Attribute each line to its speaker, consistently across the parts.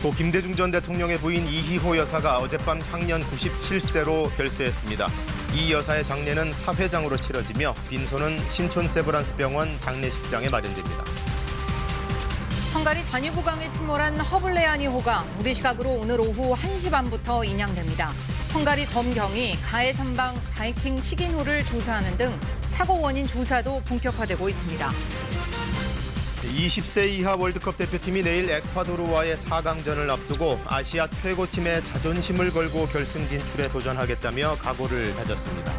Speaker 1: 고 김대중 전 대통령의 부인 이희호 여사가 어젯밤 향년 97세로 별세했습니다. 이 여사의 장례는 사회장으로 치러지며 빈소는 신촌 세브란스 병원 장례식장에 마련됩니다.
Speaker 2: 헝가리 다뉴브강에 침몰한 허블레아니호가 우리 시각으로 오늘 오후 1시 반부터 인양됩니다. 헝가리 검경이 가해 선방 바이킹 식인호를 조사하는 등 사고 원인 조사도 본격화되고 있습니다.
Speaker 1: 20세 이하 월드컵 대표팀이 내일 에콰도르와의 4강전을 앞두고 아시아 최고팀의 자존심을 걸고 결승 진출에 도전하겠다며 각오를 다졌습니다.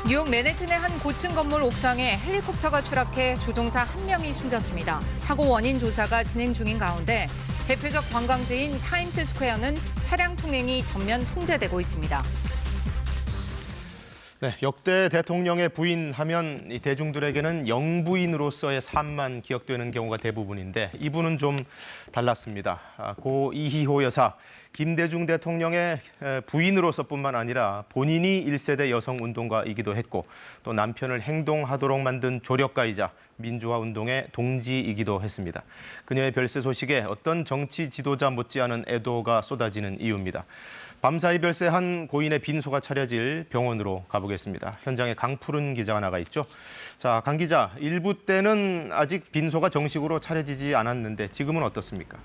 Speaker 2: 뉴욕 맨해튼의 한 고층 건물 옥상에 헬리콥터가 추락해 조종사 1명이 숨졌습니다. 사고 원인 조사가 진행 중인 가운데 대표적 관광지인 타임스 스퀘어는 차량 통행이 전면 통제되고 있습니다.
Speaker 1: 네, 역대 대통령의 부인 하면 대중들에게는 영부인으로서의 삶만 기억되는 경우가 대부분인데 이분은 좀 달랐습니다. 고 이희호 여사, 김대중 대통령의 부인으로서뿐만 아니라 본인이 1세대 여성운동가이기도 했고 또 남편을 행동하도록 만든 조력가이자 민주화운동의 동지이기도 했습니다. 그녀의 별세 소식에 어떤 정치 지도자 못지않은 애도가 쏟아지는 이유입니다. 밤사이 별세한 고인의 빈소가 차려질 병원으로 가보겠습니다. 현장에 강푸른 기자가 나가 있죠. 자, 강 기자, 일부 때는 아직 빈소가 정식으로 차려지지 않았는데 지금은 어떻습니까?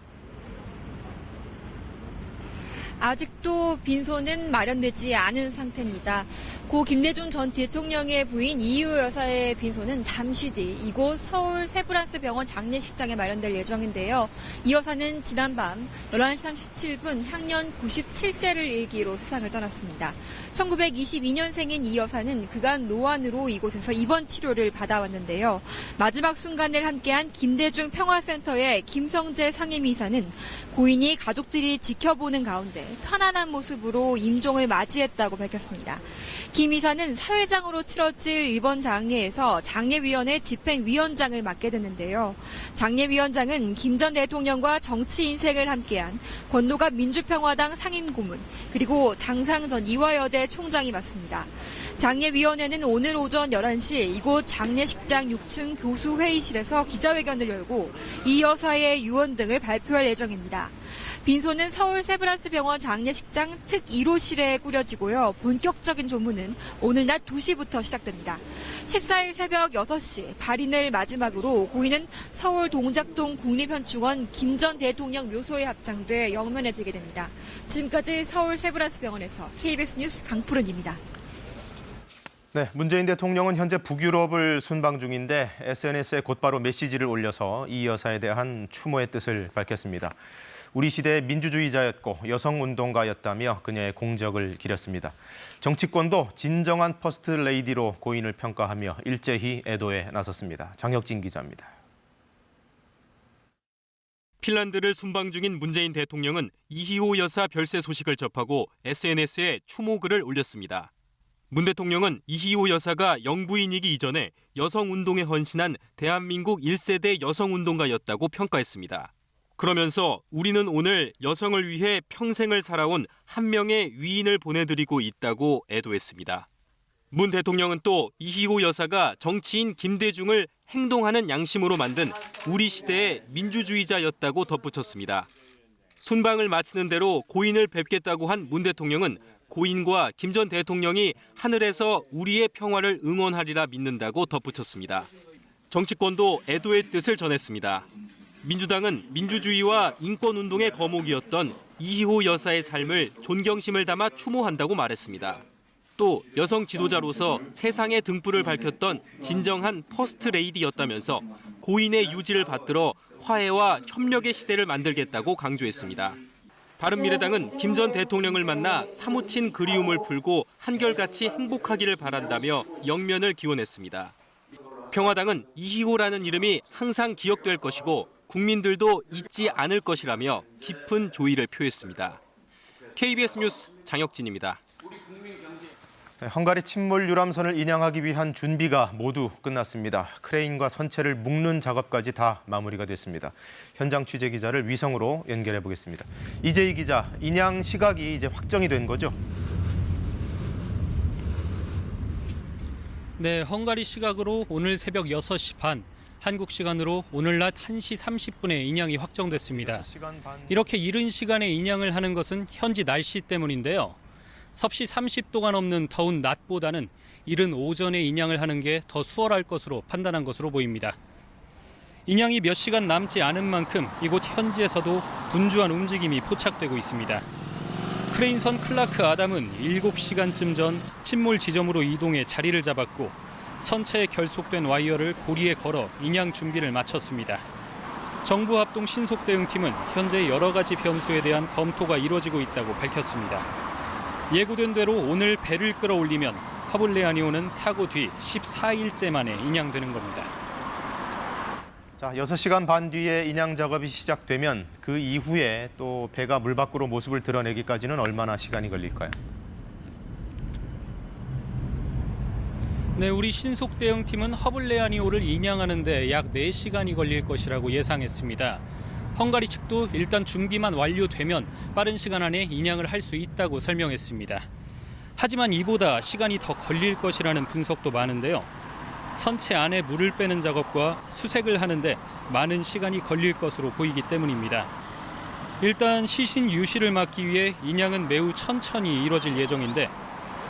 Speaker 3: 아직도 빈소는 마련되지 않은 상태입니다. 고 김대중 전 대통령의 부인 이희호 여사의 빈소는 잠시 뒤 이곳 서울 세브란스 병원 장례식장에 마련될 예정인데요. 이 여사는 지난밤 11시 37분 향년 97세를 일기로 세상을 떠났습니다. 1922년생인 이 여사는 그간 노안으로 이곳에서 입원 치료를 받아왔는데요. 마지막 순간을 함께한 김대중 평화센터의 김성재 상임이사는 고인이 가족들이 지켜보는 가운데 편안한 모습으로 임종을 맞이했다고 밝혔습니다. 김 이사는 사회장으로 치러질 이번 장례에서 장례위원회 집행위원장을 맡게 됐는데요. 장례위원장은 김 전 대통령과 정치 인생을 함께한 권노갑 민주평화당 상임고문 그리고 장상전 이화여대 총장이 맡습니다. 장례위원회는 오늘 오전 11시 이곳 장례식장 6층 교수회의실에서 기자회견을 열고 이 여사의 유언 등을 발표할 예정입니다. 빈소는 서울 세브란스 병원 장례식장 특 1호실에 꾸려지고요. 본격적인 조문은 오늘 낮 2시부터 시작됩니다. 14일 새벽 6시 발인을 마지막으로 고인은 서울 동작동 국립현충원 김 전 대통령 묘소에 합장돼 영면에 들게 됩니다. 지금까지 서울 세브란스 병원에서 KBS 뉴스 강푸른입니다.
Speaker 1: 네, 문재인 대통령은 현재 북유럽을 순방 중인데 SNS에 곧바로 메시지를 올려서 이 여사에 대한 추모의 뜻을 밝혔습니다. 우리 시대의 민주주의자였고 여성운동가였다며 그녀의 공적을 기렸습니다. 정치권도 진정한 퍼스트 레이디로 고인을 평가하며 일제히 애도에 나섰습니다. 장혁진 기자입니다.
Speaker 4: 핀란드를 순방 중인 문재인 대통령은 이희호 여사 별세 소식을 접하고 SNS에 추모글을 올렸습니다. 문 대통령은 이희호 여사가 영부인이기 이전에 여성운동에 헌신한 대한민국 1세대 여성운동가였다고 평가했습니다. 그러면서 우리는 오늘 여성을 위해 평생을 살아온 한 명의 위인을 보내드리고 있다고 애도했습니다. 문 대통령은 또 이희호 여사가 정치인 김대중을 행동하는 양심으로 만든 우리 시대의 민주주의자였다고 덧붙였습니다. 순방을 마치는 대로 고인을 뵙겠다고 한 문 대통령은 고인과 김 전 대통령이 하늘에서 우리의 평화를 응원하리라 믿는다고 덧붙였습니다. 정치권도 애도의 뜻을 전했습니다. 민주당은 민주주의와 인권운동의 거목이었던 이희호 여사의 삶을 존경심을 담아 추모한다고 말했습니다. 또 여성 지도자로서 세상의 등불을 밝혔던 진정한 퍼스트 레이디였다면서 고인의 유지를 받들어 화해와 협력의 시대를 만들겠다고 강조했습니다. 바른미래당은 김 전 대통령을 만나 사무친 그리움을 풀고 한결같이 행복하기를 바란다며 영면을 기원했습니다. 평화당은 이희호라는 이름이 항상 기억될 것이고 국민들도 잊지 않을 것이라며 깊은 조의를 표했습니다. KBS 뉴스 장혁진입니다.
Speaker 1: 헝가리 침몰 유람선을 인양하기 위한 준비가 모두 끝났습니다. 크레인과 선체를 묶는 작업까지 다 마무리가 됐습니다. 현장 취재 기자를 위성으로 연결해 보겠습니다. 이재희 기자, 인양 시각이 이제 확정이 된 거죠?
Speaker 5: 네, 헝가리 시각으로 오늘 새벽 6시 반 한국 시간으로 오늘 낮 1시 30분에 인양이 확정됐습니다.
Speaker 1: 6시간 반.
Speaker 5: 이렇게 이른 시간에 인양을 하는 것은 현지 날씨 때문인데요. 섭씨 30도가 넘는 더운 낮보다는 이른 오전에 인양을 하는 게 더 수월할 것으로 판단한 것으로 보입니다. 인양이 몇 시간 남지 않은 만큼 이곳 현지에서도 분주한 움직임이 포착되고 있습니다. 크레인선 클라크 아담은 7시간쯤 전 침몰 지점으로 이동해 자리를 잡았고 선체에 결속된 와이어를 고리에 걸어 인양 준비를 마쳤습니다. 정부 합동 신속대응팀은 현재 여러 가지 변수에 대한 검토가 이루어지고 있다고 밝혔습니다. 예고된 대로 오늘 배를 끌어올리면 허블레아니호는 사고 뒤 14일째 만에 인양되는 겁니다.
Speaker 1: 자, 6시간 반 뒤에 인양 작업이 시작되면 그 이후에 또 배가 물 밖으로 모습을 드러내기까지는 얼마나 시간이 걸릴까요?
Speaker 5: 네, 우리 신속대응팀은 허블레아니호를 인양하는 데 약 4시간이 걸릴 것이라고 예상했습니다. 헝가리 측도 일단 준비만 완료되면 빠른 시간 안에 인양을 할 수 있다고 설명했습니다. 하지만 이보다 시간이 더 걸릴 것이라는 분석도 많은데요. 선체 안에 물을 빼는 작업과 수색을 하는데 많은 시간이 걸릴 것으로 보이기 때문입니다. 일단 시신 유실을 막기 위해 인양은 매우 천천히 이뤄질 예정인데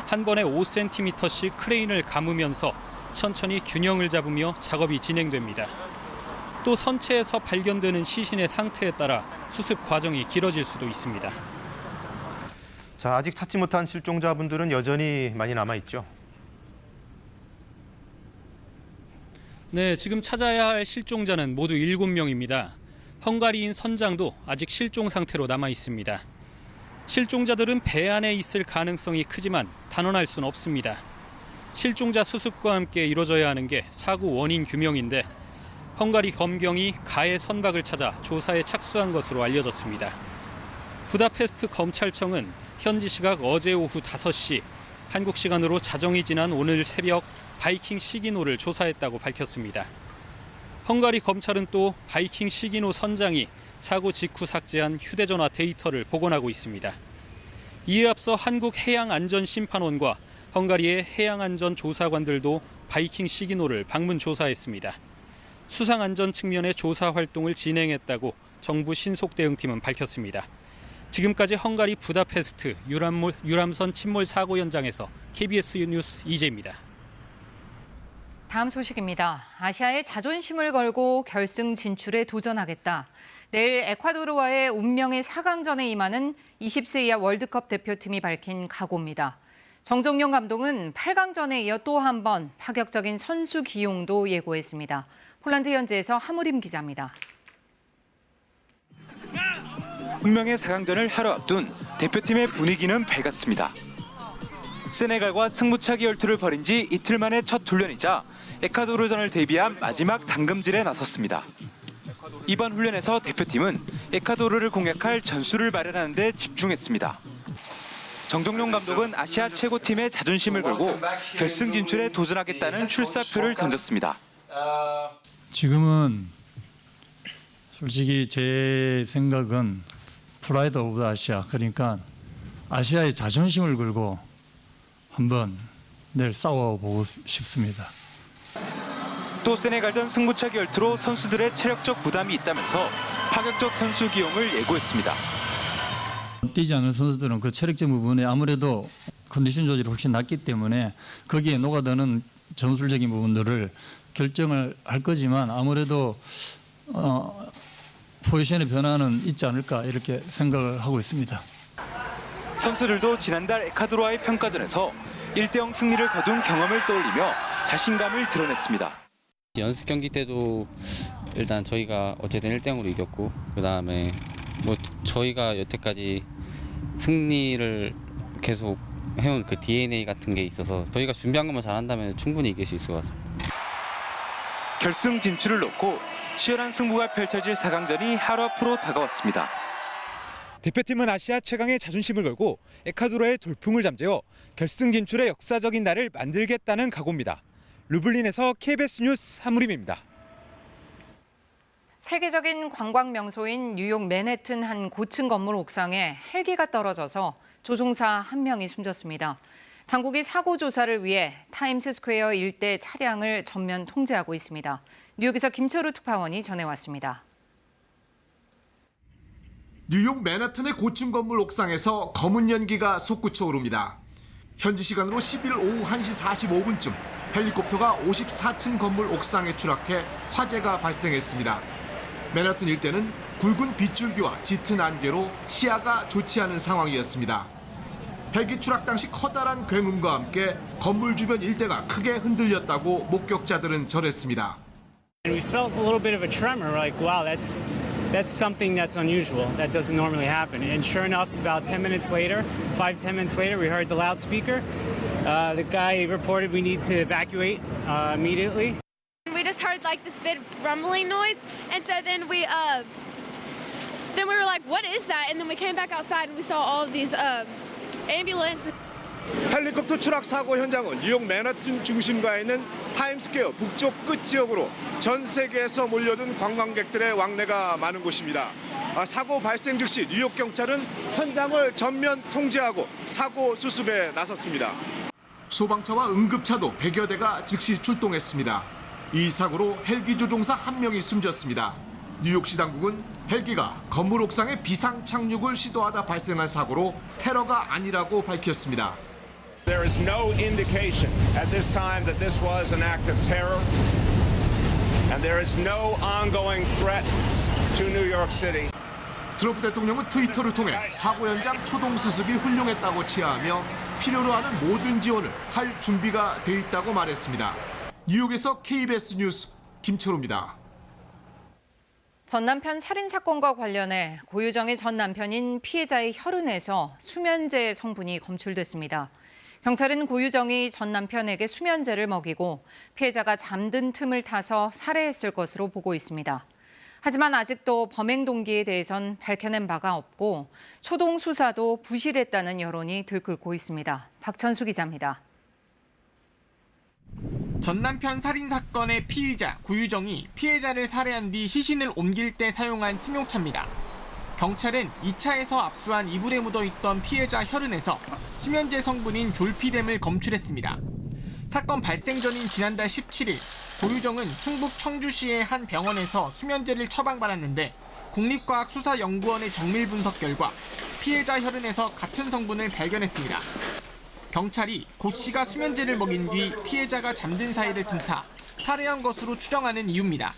Speaker 5: 한 번에 5cm씩 크레인을 감으면서 천천히 균형을 잡으며 작업이 진행됩니다. 또 선체에서 발견되는 시신의 상태에 따라 수습 과정이 길어질 수도 있습니다.
Speaker 1: 자, 아직 찾지 못한 실종자분들은 여전히 많이 남아있죠?
Speaker 5: 네, 지금 찾아야 할 실종자는 모두 7명입니다. 헝가리인 선장도 아직 실종 상태로 남아 있습니다. 실종자들은 배 안에 있을 가능성이 크지만 단언할 수는 없습니다. 실종자 수습과 함께 이뤄져야 하는 게 사고 원인 규명인데 헝가리 검경이 가해 선박을 찾아 조사에 착수한 것으로 알려졌습니다. 부다페스트 검찰청은 현지 시각 어제 오후 5시, 한국 시간으로 자정이 지난 오늘 새벽 바이킹 시기노를 조사했다고 밝혔습니다. 헝가리 검찰은 또 바이킹 시기노 선장이 사고 직후 삭제한 휴대전화 데이터를 복원하고 있습니다. 이에 앞서 한국해양안전심판원과 헝가리의 해양안전조사관들도 바이킹 시기노를 방문 조사했습니다. 수상안전 측면의 조사 활동을 진행했다고 정부 신속대응팀은 밝혔습니다. 지금까지 헝가리 부다페스트 유람선 침몰 사고 현장에서 KBS 뉴스 이재입니다.
Speaker 2: 다음 소식입니다. 아시아의 자존심을 걸고 결승 진출에 도전하겠다. 내일 에콰도르와의 운명의 4강전에 임하는 20세 이하 월드컵 대표팀이 밝힌 각오입니다. 정정용 감독은 8강전에 이어 또 한 번 파격적인 선수 기용도 예고했습니다. 폴란드 현지에서 하무림 기자입니다.
Speaker 6: 운명의 4강전을 하루 앞둔 대표팀의 분위기는 밝았습니다. 세네갈과 승부차기 열투를 벌인 지 이틀 만에 첫 훈련이자 에콰도르전을 대비한 마지막 당금질에 나섰습니다. 이번 훈련에서 대표팀은 에콰도르를 공략할 전술을 마련하는 데 집중했습니다. 정정용 감독은 아시아 최고팀의 자존심을 걸고 결승 진출에 도전하겠다는 출사표를 던졌습니다.
Speaker 7: 지금은 솔직히 제 생각은 프라이드 오브 아시아, 그러니까 아시아의 자존심을 걸고 한번 내일 싸워보고 싶습니다.
Speaker 6: 또 세네갈전 승부차기 열투로 선수들의 체력적 부담이 있다면서 파격적 선수 기용을 예고했습니다.
Speaker 7: 뛰지 않는 선수들은 그 체력적 부분에 아무래도 컨디션 조절이 훨씬 낮기 때문에 거기에 녹아드는 전술적인 부분들을 결정을 할 거지만 아무래도 포지션의 변화는 있지 않을까 이렇게 생각을 하고 있습니다.
Speaker 6: 선수들도 지난달 에콰도르와의 평가전에서 1대0 승리를 거둔 경험을 떠올리며 자신감을 드러냈습니다.
Speaker 8: 연습 경기 때도 일단 저희가 어쨌든 1대0으로 이겼고 그다음에 뭐 저희가 여태까지 승리를 계속 해온 그 DNA 같은 게 있어서 저희가 준비한 것만 잘한다면 충분히 이길 수 있을 것 같습니다.
Speaker 6: 결승 진출을 놓고 치열한 승부가 펼쳐질 4강전이 하루 앞으로 다가왔습니다. 대표팀은 아시아 최강의 자존심을 걸고 에콰도르의 돌풍을 잠재워 결승 진출의 역사적인 날을 만들겠다는 각오입니다. 루블린에서 KBS 뉴스 하무림입니다.
Speaker 2: 세계적인 관광 명소인 뉴욕 맨해튼 한 고층 건물 옥상에 헬기가 떨어져서 조종사 1명이 숨졌습니다. 당국이 사고 조사를 위해 타임스스퀘어 일대 차량을 전면 통제하고 있습니다. 뉴욕에서 김철우 특파원이 전해왔습니다.
Speaker 9: 뉴욕 맨하탄의 고층 건물 옥상에서 검은 연기가 솟구쳐 오릅니다. 현지 시간으로 11일 오후 1시 45분쯤 헬리콥터가 54층 건물 옥상에 추락해 화재가 발생했습니다. 맨하탄 일대는 굵은 빗줄기와 짙은 안개로 시야가 좋지 않은 상황이었습니다. 헬기 추락 당시 커다란 굉음과 함께 건물 주변 일대가 크게 흔들렸다고 목격자들은 전했습니다.
Speaker 10: And we felt a little bit of a tremor, like, wow, that's something that's unusual. That doesn't normally happen. And sure enough, about 10 minutes later, 5-10 minutes later, we heard the loudspeaker. The guy reported we need to evacuate immediately.
Speaker 11: We just heard like this big rumbling noise, and so then we were like, what is that? And then we came back outside and we saw all of these ambulances.
Speaker 9: 헬리콥터 추락 사고 현장은 뉴욕 맨하튼 중심가에 있는 타임스퀘어 북쪽 끝 지역으로 전 세계에서 몰려든 관광객들의 왕래가 많은 곳입니다. 사고 발생 즉시 뉴욕 경찰은 현장을 전면 통제하고 사고 수습에 나섰습니다. 소방차와 응급차도 100여 대가 즉시 출동했습니다. 이 사고로 헬기 조종사 1명이 숨졌습니다. 뉴욕시 당국은 헬기가 건물 옥상에 비상 착륙을 시도하다 발생한 사고로 테러가 아니라고 밝혔습니다.
Speaker 12: There is no indication at this time that this was an act of terror, and there is no ongoing threat to New York City.
Speaker 9: 트럼프 대통령은 트위터를 통해 사고 현장 초동 수습이 훌륭했다고 치하하며 필요로 하는 모든 지원을 할 준비가 돼 있다고 말했습니다. 뉴욕에서 KBS 뉴스 김철우입니다.
Speaker 2: 전 남편 살인 사건과 관련해 고유정의 전 남편인 피해자의 혈흔에서 수면제 성분이 검출됐습니다. 경찰은 고유정이 전 남편에게 수면제를 먹이고 피해자가 잠든 틈을 타서 살해했을 것으로 보고 있습니다. 하지만 아직도 범행 동기에 대해선 밝혀낸 바가 없고 초동 수사도 부실했다는 여론이 들끓고 있습니다. 박천수 기자입니다.
Speaker 13: 전 남편 살인 사건의 피의자 고유정이 피해자를 살해한 뒤 시신을 옮길 때 사용한 승용차입니다. 경찰은 2차에서 압수한 이불에 묻어있던 피해자 혈흔에서 수면제 성분인 졸피뎀을 검출했습니다. 사건 발생 전인 지난달 17일 고유정은 충북 청주시의 한 병원에서 수면제를 처방받았는데 국립과학수사연구원의 정밀 분석 결과 피해자 혈흔에서 같은 성분을 발견했습니다. 경찰이 고 씨가 수면제를 먹인 뒤 피해자가 잠든 사이를 틈타 살해한 것으로 추정하는 이유입니다.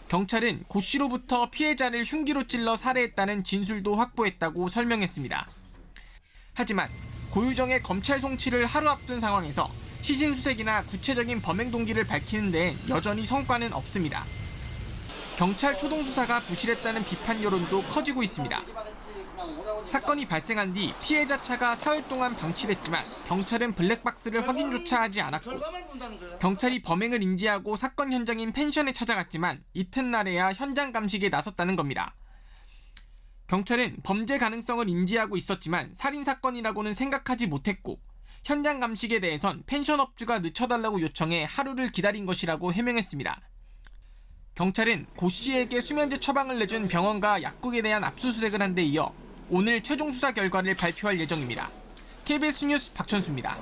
Speaker 13: 경찰은 고 씨로부터 피해자를 흉기로 찔러 살해했다는 진술도 확보했다고 설명했습니다. 하지만 고유정의 검찰 송치를 하루 앞둔 상황에서 시신 수색이나 구체적인 범행 동기를 밝히는 데엔 여전히 성과는 없습니다. 경찰 초동 수사가 부실했다는 비판 여론도 커지고 있습니다. 사건이 발생한 뒤 피해자 차가 사흘 동안 방치됐지만 경찰은 블랙박스를 확인조차 하지 않았고 경찰이 범행을 인지하고 사건 현장인 펜션에 찾아갔지만 이튿날에야 현장 감식에 나섰다는 겁니다. 경찰은 범죄 가능성을 인지하고 있었지만 살인사건이라고는 생각하지 못했고 현장 감식에 대해선 펜션 업주가 늦춰달라고 요청해 하루를 기다린 것이라고 해명했습니다. 경찰은 고 씨에게 수면제 처방을 내준 병원과 약국에 대한 압수수색을 한 데 이어 오늘 최종 수사 결과를 발표할 예정입니다. KBS 뉴스 박천수입니다.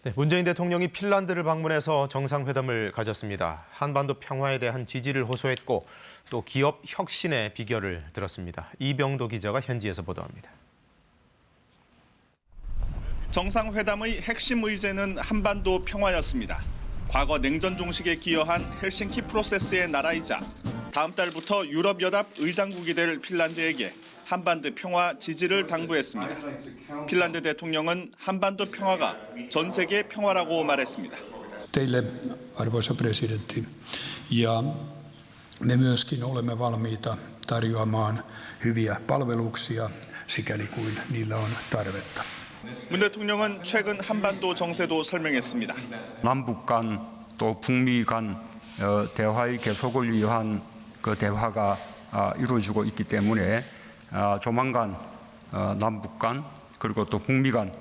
Speaker 1: 네, 문재인 대통령이 핀란드를 방문해서 정상회담을 가졌습니다. 한반도 평화에 대한 지지를 호소했고 또 기업 혁신의 비결을 들었습니다. 이병도 기자가 현지에서 보도합니다.
Speaker 14: 정상회담의 핵심 의제는 한반도 평화였습니다. 과거 냉전 종식에 기여한 헬싱키 프로세스의 나라이자 다음 달부터 유럽연합 의장국이 될 핀란드에게 한반도 평화 지지를 당부했습니다. 핀란드 대통령은 한반도 평화가 전 세계 평화라고 말했습니다.
Speaker 15: Teille, arvoisa presidentti, ja me myöskin olemme valmiita tarjoamaan hyviä palveluksia sikäli kuin niillä on tarvetta.
Speaker 14: 문 대통령은 최근 한반도 정세도 설명했습니다.
Speaker 16: 남북 간 또 북미 간 대화의 계속을 위한 그 대화가 이루어지고 있기 때문에 조만간 남북 간 그리고 또 북미 간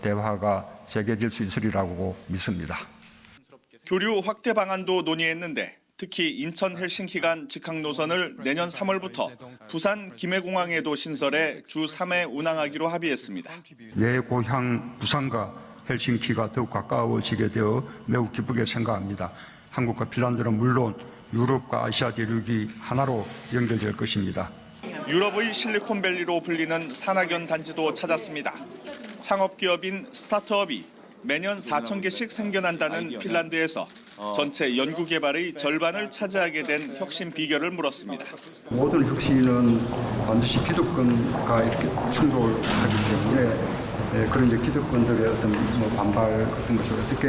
Speaker 16: 대화가 재개될 수 있으리라고 믿습니다.
Speaker 14: 교류 확대 방안도 논의했는데 특히 인천 헬싱키 간 직항 노선을 내년 3월부터 부산 김해공항에도 신설해 주 3회 운항하기로 합의했습니다.
Speaker 16: 내 고향 부산과 헬싱키가 더욱 가까워지게 되어 매우 기쁘게 생각합니다. 한국과 핀란드는 물론 유럽과 아시아 대륙이 하나로 연결될 것입니다.
Speaker 14: 유럽의 실리콘밸리로 불리는 산학연 단지도 찾았습니다. 창업기업인 스타트업이 매년 4,000개씩 생겨난다는 핀란드에서 전체 연구개발의 절반을 차지하게 된 혁신 비결을 물었습니다.
Speaker 16: 모든 혁신은 반드시 기득권과 이렇게 충돌하기 때문에 그런 이제 기득권들의 어떤 반발 같은 것을 어떻게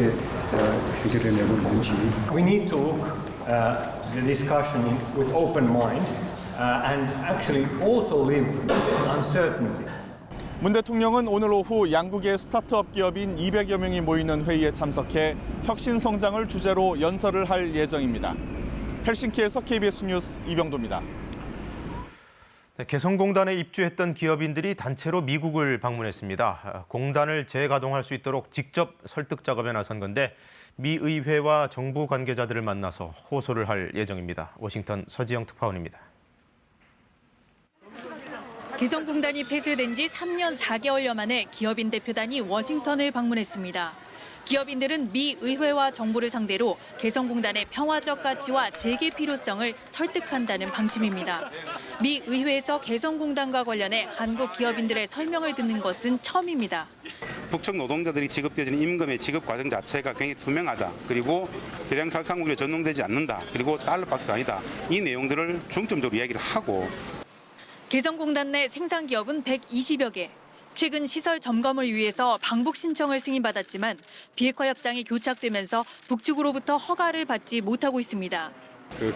Speaker 16: 해결해내고 있는지.
Speaker 17: We need to look the discussion with open mind and actually also live in uncertainty.
Speaker 14: 문 대통령은 오늘 오후 양국의 스타트업 기업인 200여 명이 모이는 회의에 참석해 혁신 성장을 주제로 연설을 할 예정입니다. 헬싱키에서 KBS 뉴스 이병도입니다.
Speaker 1: 개성공단에 입주했던 기업인들이 단체로 미국을 방문했습니다. 공단을 재가동할 수 있도록 직접 설득 작업에 나선 건데 미 의회와 정부 관계자들을 만나서 호소를 할 예정입니다. 워싱턴 서지영 특파원입니다.
Speaker 18: 개성공단이 폐쇄된 지 3년 4개월여 만에 기업인 대표단이 워싱턴을 방문했습니다. 기업인들은 미 의회와 정부를 상대로 개성공단의 평화적 가치와 재개 필요성을 설득한다는 방침입니다. 미 의회에서 개성공단과 관련해 한국 기업인들의 설명을 듣는 것은 처음입니다.
Speaker 19: 북측 노동자들이 지급되어지는 임금의 지급 과정 자체가 굉장히 투명하다. 그리고 대량 살상물에 전용되지 않는다. 그리고 달러 박스 아니다. 이 내용들을 중점적으로 이야기를 하고
Speaker 18: 개성공단 내 생산기업은 120여 개. 최근 시설 점검을 위해서 방북 신청을 승인받았지만 비핵화 협상이 교착되면서 북측으로부터 허가를 받지 못하고 있습니다.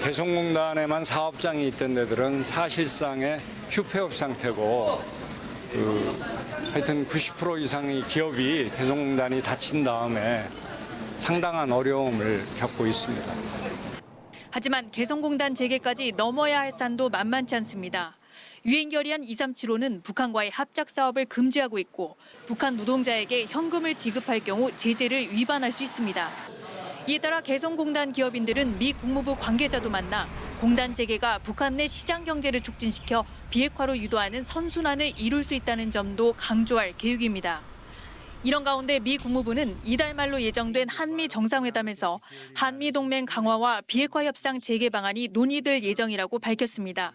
Speaker 20: 개성공단에만 사업장이 있던 데들은 사실상의 휴폐업 상태고 하여튼 90% 이상의 기업이 개성공단이 닫힌 다음에 상당한 어려움을 겪고 있습니다.
Speaker 18: 하지만 개성공단 재개까지 넘어야 할 산도 만만치 않습니다. 유엔 결의안 237호는 북한과의 합작 사업을 금지하고 있고 북한 노동자에게 현금을 지급할 경우 제재를 위반할 수 있습니다. 이에 따라 개성공단 기업인들은 미 국무부 관계자도 만나 공단 재개가 북한 내 시장 경제를 촉진시켜 비핵화로 유도하는 선순환을 이룰 수 있다는 점도 강조할 계획입니다. 이런 가운데 미 국무부는 이달 말로 예정된 한미 정상회담에서 한미 동맹 강화와 비핵화 협상 재개 방안이 논의될 예정이라고 밝혔습니다.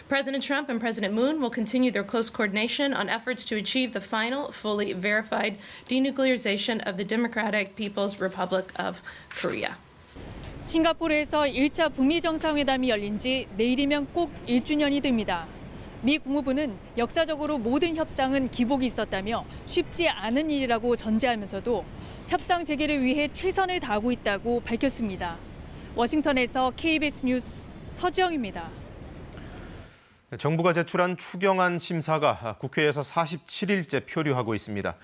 Speaker 21: President Trump and President Moon will continue their close coordination on efforts to achieve the final, fully verified denuclearization of the Democratic People's Republic of Korea.
Speaker 18: 싱가포르에서 1차 북미 정상회담이 열린 지 내일이면 꼭 1주년이 됩니다. 미 국무부는 역사적으로 모든 협상은 기복이 있었다며 쉽지 않은 일이라고 전제하면서도 협상 재개를 위해 최선을 다하고 있다고 밝혔습니다. 워싱턴에서 KBS 뉴스 서지영입니다.
Speaker 1: 정부가 제출한 추경안 심사가 국회에서 47일째 표류하고 있습니다.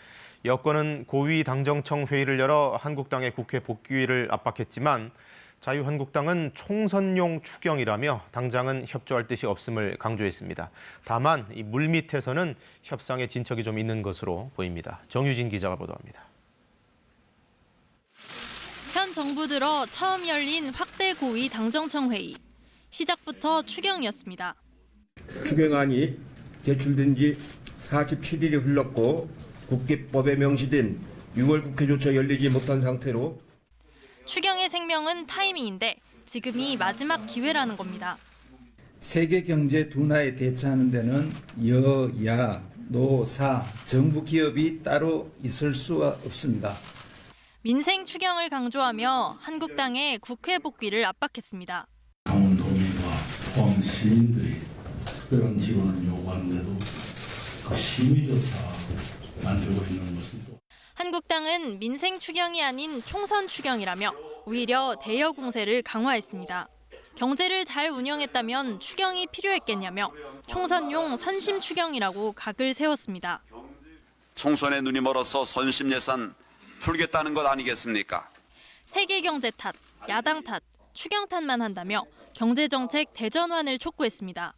Speaker 1: 여권은 고위 당정청 회의를 열어 한국당의 국회 복귀를 압박했지만 자유한국당은 총선용 추경이라며 당장은 협조할 뜻이 없음을 강조했습니다. 다만 이 물밑에서는 협상의 진척이 좀 있는 것으로 보입니다. 정유진 기자가 보도합니다.
Speaker 22: 현 정부 들어 처음 열린 확대 고위 당정청 회의. 시작부터 추경이었습니다.
Speaker 23: 추경안이 제출된 지 47일이 흘렀고 국회법에 명시된 6월 국회조차 열리지 못한 상태로
Speaker 22: 추경의 생명은 타이밍인데 지금이 마지막 기회라는 겁니다.
Speaker 24: 세계 경제 둔화에 대처하는 데는 여야, 노사, 정부 기업이 따로 있을 수가 없습니다.
Speaker 22: 민생 추경을 강조하며 한국당의 국회 복귀를 압박했습니다.
Speaker 25: 강원도민과 포항 시민들이 특별한 지원을 요구하는데도 그 심의조차 만들고 있는 것은
Speaker 22: 한국당은 민생 추경이 아닌 총선 추경이라며 오히려 대여 공세를 강화했습니다. 경제를 잘 운영했다면 추경이 필요했겠냐며 총선용 선심 추경이라고 각을 세웠습니다.
Speaker 26: 총선에 눈이 멀어서 선심 예산 풀겠다는 것 아니겠습니까?
Speaker 22: 세계 경제 탓, 야당 탓, 추경 탓만 한다며 경제정책 대전환을 촉구했습니다.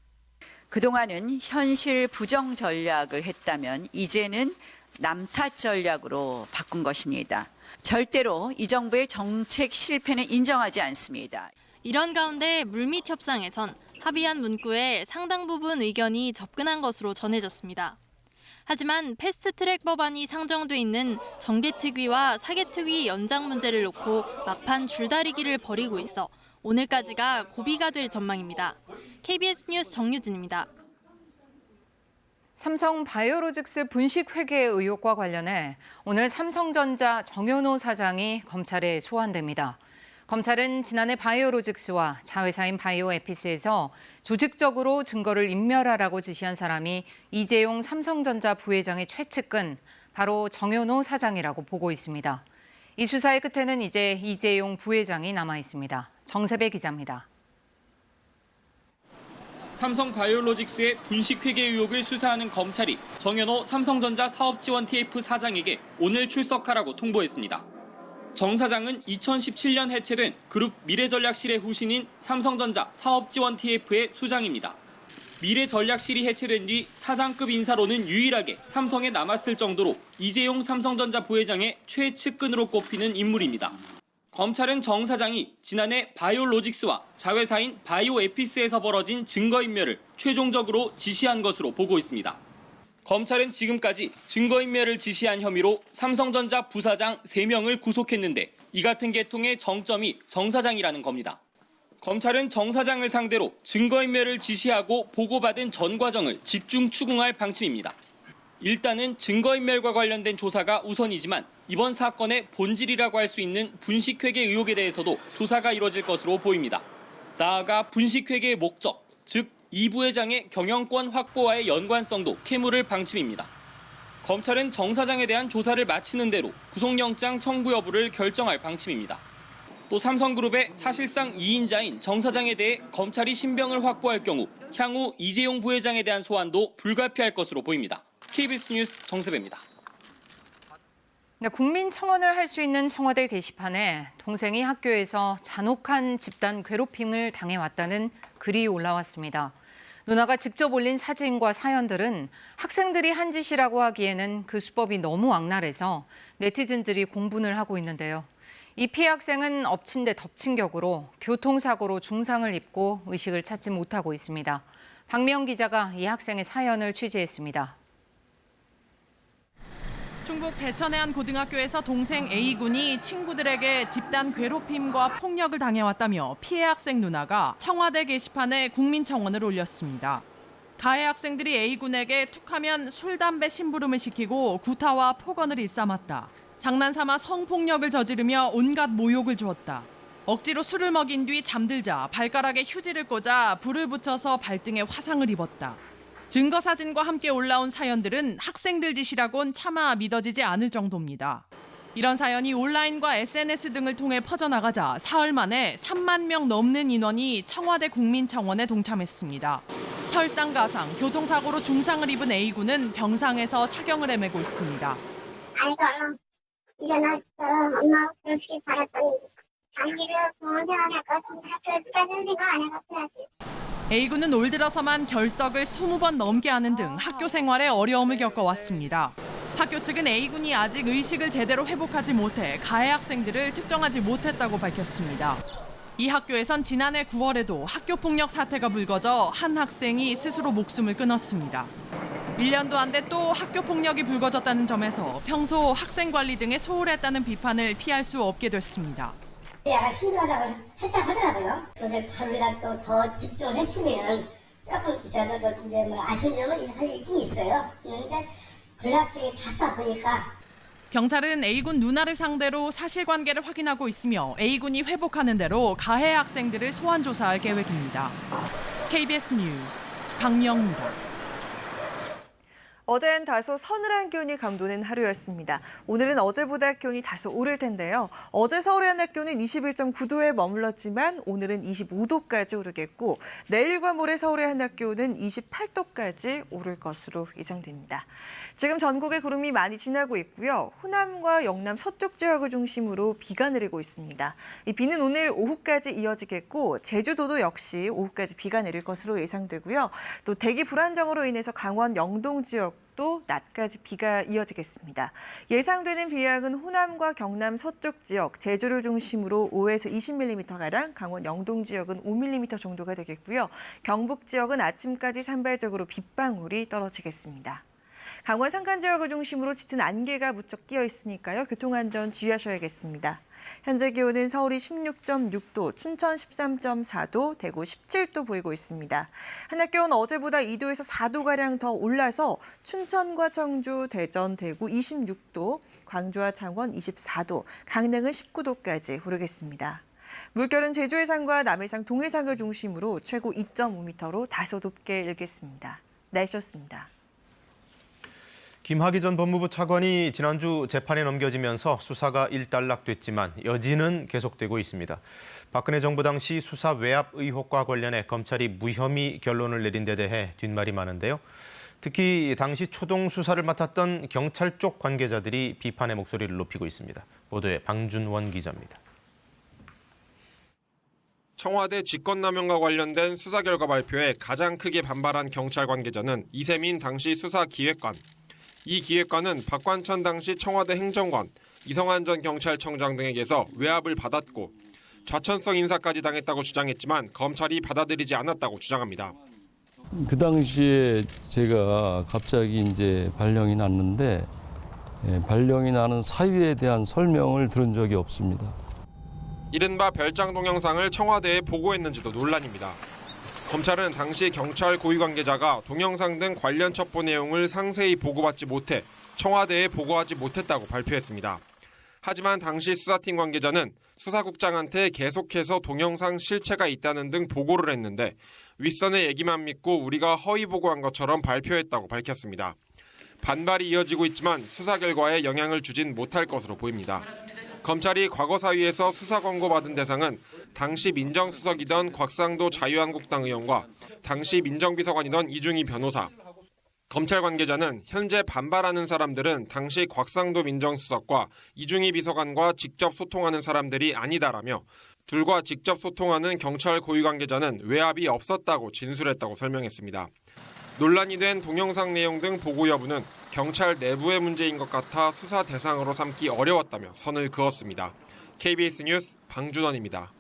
Speaker 27: 그동안은 현실 부정 전략을 했다면 이제는 남탓 전략으로 바꾼 것입니다. 절대로 이 정부의 정책 실패는 인정하지 않습니다.
Speaker 22: 이런 가운데 물밑 협상에선 합의한 문구에 상당 부분 의견이 접근한 것으로 전해졌습니다. 하지만 패스트트랙 법안이 상정돼 있는 정개특위와 사개특위 연장 문제를 놓고 막판 줄다리기를 벌이고 있어 오늘까지가 고비가 될 전망입니다. KBS 뉴스 정유진입니다.
Speaker 2: 삼성 바이오로직스 분식 회계 의혹과 관련해 오늘 삼성전자 정현호 사장이 검찰에 소환됩니다. 검찰은 지난해 바이오로직스와 자회사인 바이오에피스에서 조직적으로 증거를 인멸하라고 지시한 사람이 이재용 삼성전자 부회장의 최측근, 바로 정현호 사장이라고 보고 있습니다. 이 수사의 끝에는 이제 이재용 부회장이 남아 있습니다. 정세배 기자입니다.
Speaker 3: 삼성 바이오로직스의 분식회계 의혹을 수사하는 검찰이 정현호 삼성전자 사업지원 TF 사장에게 오늘 출석하라고 통보했습니다. 정 사장은 2017년 해체된 그룹 미래전략실의 후신인 삼성전자 사업지원 TF의 수장입니다. 미래전략실이 해체된 뒤 사장급 인사로는 유일하게 삼성에 남았을 정도로 이재용 삼성전자 부회장의 최측근으로 꼽히는 인물입니다. 검찰은 정 사장이 지난해 바이오로직스와 자회사인 바이오에피스에서 벌어진 증거인멸을 최종적으로 지시한 것으로 보고 있습니다. 검찰은 지금까지 증거인멸을 지시한 혐의로 삼성전자 부사장 3명을 구속했는데 이 같은 계통의 정점이 정 사장이라는 겁니다. 검찰은 정 사장을 상대로 증거인멸을 지시하고 보고받은 전 과정을 집중 추궁할 방침입니다. 일단은 증거인멸과 관련된 조사가 우선이지만 이번 사건의 본질이라고 할 수 있는 분식회계 의혹에 대해서도 조사가 이뤄질 것으로 보입니다. 나아가 분식회계의 목적, 즉 이 부회장의 경영권 확보와의 연관성도 캐물을 방침입니다. 검찰은 정 사장에 대한 조사를 마치는 대로 구속영장 청구 여부를 결정할 방침입니다. 또 삼성그룹의 사실상 2인자인 정 사장에 대해 검찰이 신병을 확보할 경우 향후 이재용 부회장에 대한 소환도 불가피할 것으로 보입니다. KBS 뉴스 정세배입니다.
Speaker 2: 국민청원을 할 수 있는 청와대 게시판에 동생이 학교에서 잔혹한 집단 괴롭힘을 당해왔다는 글이 올라왔습니다. 누나가 직접 올린 사진과 사연들은 학생들이 한 짓이라고 하기에는 그 수법이 너무 악랄해서 네티즌들이 공분을 하고 있는데요. 이 피해 학생은 엎친 데 덮친 격으로 교통사고로 중상을 입고 의식을 찾지 못하고 있습니다. 박미영 기자가 이 학생의 사연을 취재했습니다.
Speaker 4: 충북 제천의 한 고등학교에서 동생 A군이 친구들에게 집단 괴롭힘과 폭력을 당해왔다며 피해 학생 누나가 청와대 게시판에 국민청원을 올렸습니다. 가해 학생들이 A군에게 툭하면 술, 담배 심부름을 시키고 구타와 폭언을 일삼았다. 장난삼아 성폭력을 저지르며 온갖 모욕을 주었다. 억지로 술을 먹인 뒤 잠들자 발가락에 휴지를 꽂아 불을 붙여서 발등에 화상을 입었다. 증거 사진과 함께 올라온 사연들은 학생들 짓이라곤 차마 믿어지지 않을 정도입니다. 이런 사연이 온라인과 SNS 등을 통해 퍼져나가자 사흘 만에 3만 명 넘는 인원이 청와대 국민청원에 동참했습니다. 설상가상, 교통사고로 중상을 입은 A군은 병상에서 사경을 헤매고 있습니다.
Speaker 5: 아이고, 일어났어. 엄마 그러시길 바랬더니 자기를 공원 생활할 것 같은데 학교에까지는 생각 안 해봤어야지.
Speaker 4: A군은 올 들어서만 결석을 20번 넘게 하는 등 학교 생활에 어려움을 겪어왔습니다. 학교 측은 A군이 아직 의식을 제대로 회복하지 못해 가해 학생들을 특정하지 못했다고 밝혔습니다. 이 학교에선 지난해 9월에도 학교폭력 사태가 불거져 한 학생이 스스로 목숨을 끊었습니다. 1년도 안 돼 또 학교폭력이 불거졌다는 점에서 평소 학생 관리 등에 소홀했다는 비판을 피할 수 없게 됐습니다.
Speaker 5: 약간 힘들어하다고 했다고 하더라고요. 그것을 바로라도 더 집중을 했으면 조금 저도 이제 뭐 아쉬운 점은 있긴 있어요. 그런데 그 학생이 봤다 보니까.
Speaker 4: 경찰은 A군 누나를 상대로 사실관계를 확인하고 있으며 A군이 회복하는 대로 가해 학생들을 소환 조사할 계획입니다. KBS 뉴스 박명입니다.
Speaker 6: 어제는 다소 서늘한 기온이 감도는 하루였습니다. 오늘은 어제보다 기온이 다소 오를 텐데요. 어제 서울의 한 학교는 21.9도에 머물렀지만 오늘은 25도까지 오르겠고 내일과 모레 서울의 한 학교는 28도까지 오를 것으로 예상됩니다. 지금 전국에 구름이 많이 지나고 있고요. 호남과 영남 서쪽 지역을 중심으로 비가 내리고 있습니다. 이 비는 오늘 오후까지 이어지겠고 제주도도 역시 오후까지 비가 내릴 것으로 예상되고요. 또 대기 불안정으로 인해서 강원 영동 지역 또 낮까지 비가 이어지겠습니다. 예상되는 비양은 호남과 경남 서쪽 지역, 제주를 중심으로 5에서 20mm가량, 강원 영동 지역은 5mm 정도가 되겠고요. 경북 지역은 아침까지 산발적으로 빗방울이 떨어지겠습니다. 강원 산간 지역을 중심으로 짙은 안개가 무척 끼어 있으니까요. 교통안전 주의하셔야겠습니다. 현재 기온은 서울이 16.6도, 춘천 13.4도, 대구 17도 보이고 있습니다. 한낮 기온 어제보다 2도에서 4도가량 더 올라서 춘천과 청주, 대전, 대구 26도, 광주와 창원 24도, 강릉은 19도까지 오르겠습니다. 물결은 제주 해상과 남해상, 동해상을 중심으로 최고 2.5m로 다소 높게 일겠습니다. 날씨였습니다.
Speaker 1: 김학의 전 법무부 차관이 지난주 재판에 넘겨지면서 수사가 일단락됐지만 여지는 계속되고 있습니다. 박근혜 정부 당시 수사 외압 의혹과 관련해 검찰이 무혐의 결론을 내린 데 대해 뒷말이 많은데요. 특히 당시 초동 수사를 맡았던 경찰 쪽 관계자들이 비판의 목소리를 높이고 있습니다. 보도에 방준원 기자입니다.
Speaker 7: 청와대 직권남용과 관련된 수사 결과 발표에 가장 크게 반발한 경찰 관계자는 이세민 당시 수사기획관. 이 기획관은 박관천 당시 청와대 행정관, 이성한 전 경찰청장 등에게서 외압을 받았고 좌천성 인사까지 당했다고 주장했지만 검찰이 받아들이지 않았다고 주장합니다.
Speaker 8: 그 당시에 제가 갑자기 이제 발령이 났는데 발령이 나는 사유에 대한 설명을 들은 적이 없습니다.
Speaker 7: 이른바 별장 동영상을 청와대에 보고했는지도 논란입니다. 검찰은 당시 경찰 고위 관계자가 동영상 등 관련 첩보 내용을 상세히 보고받지 못해 청와대에 보고하지 못했다고 발표했습니다. 하지만 당시 수사팀 관계자는 수사국장한테 계속해서 동영상 실체가 있다는 등 보고를 했는데 윗선의 얘기만 믿고 우리가 허위 보고한 것처럼 발표했다고 밝혔습니다. 반발이 이어지고 있지만 수사 결과에 영향을 주진 못할 것으로 보입니다. 검찰이 과거 사위에서 수사 권고받은 대상은 당시 민정수석이던 곽상도 자유한국당 의원과 당시 민정비서관이던 이중희 변호사. 검찰 관계자는 현재 반발하는 사람들은 당시 곽상도 민정수석과 이중희 비서관과 직접 소통하는 사람들이 아니다라며 둘과 직접 소통하는 경찰 고위 관계자는 외압이 없었다고 진술했다고 설명했습니다. 논란이 된 동영상 내용 등 보고 여부는 경찰 내부의 문제인 것 같아 수사 대상으로 삼기 어려웠다며 선을 그었습니다. KBS 뉴스 방준원입니다.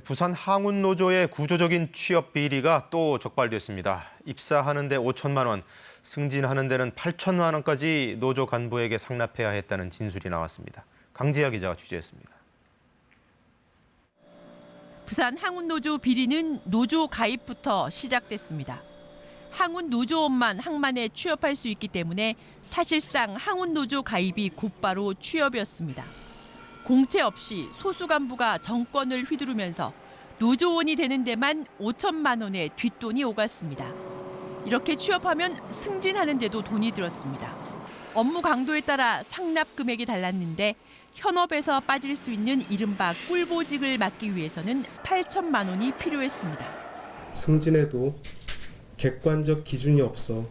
Speaker 1: 부산 항운노조의 구조적인 취업 비리가 또 적발됐습니다. 입사하는 데 5천만 원, 승진하는 데는 8천만 원까지 노조 간부에게 상납해야 했다는 진술이 나왔습니다. 강지아 기자가 취재했습니다.
Speaker 9: 부산 항운노조 비리는 노조 가입부터 시작됐습니다. 항운 노조원만 항만에 취업할 수 있기 때문에 사실상 항운 노조 가입이 곧바로 취업이었습니다. 공채 없이 소수 간부가 정권을 휘두르면서 노조원이 되는 데만 5천만 원의 뒷돈이 오갔습니다. 이렇게 취업하면 승진하는 데도 돈이 들었습니다. 업무 강도에 따라 상납 금액이 달랐는데 현업에서 빠질 수 있는 이른바 꿀보직을 맡기 위해서는 8천만 원이 필요했습니다.
Speaker 10: 승진에도 객관적 기준이 없어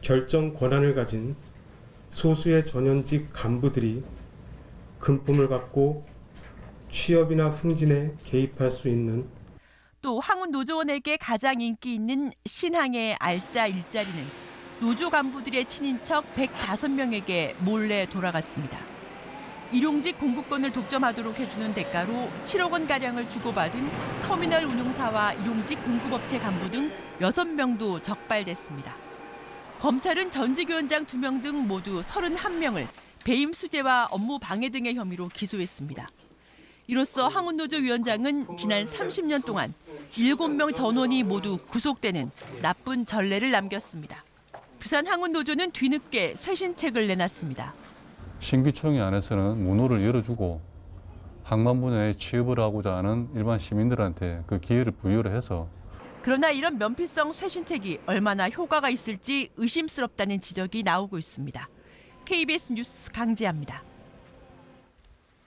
Speaker 10: 결정 권한을 가진 소수의 전현직 간부들이 금품을 갖고 취업이나 승진에 개입할 수 있는
Speaker 9: 또 항운 노조원에게 가장 인기 있는 신항의 알짜 일자리는 노조 간부들의 친인척 105명에게 몰래 돌아갔습니다. 일용직 공급권을 독점하도록 해주는 대가로 7억 원가량을 주고받은 터미널 운용사와 일용직 공급업체 간부 등 6명도 적발됐습니다. 검찰은 전직위원장 2명 등 모두 31명을 배임 수재와 업무 방해 등의 혐의로 기소했습니다. 이로써 항운노조 위원장은 지난 30년 동안 7명 전원이 모두 구속되는 나쁜 전례를 남겼습니다. 부산 항운노조는 뒤늦게 쇄신책을 내놨습니다.
Speaker 11: 신규 총회 안에서는 문호를 열어주고 항만 분야에 취업을 하고자 하는 일반 시민들한테 그 기회를 부여를 해서
Speaker 9: 그러나 이런 면피성 쇄신책이 얼마나 효과가 있을지 의심스럽다는 지적이 나오고 있습니다. KBS 뉴스 강지아입니다.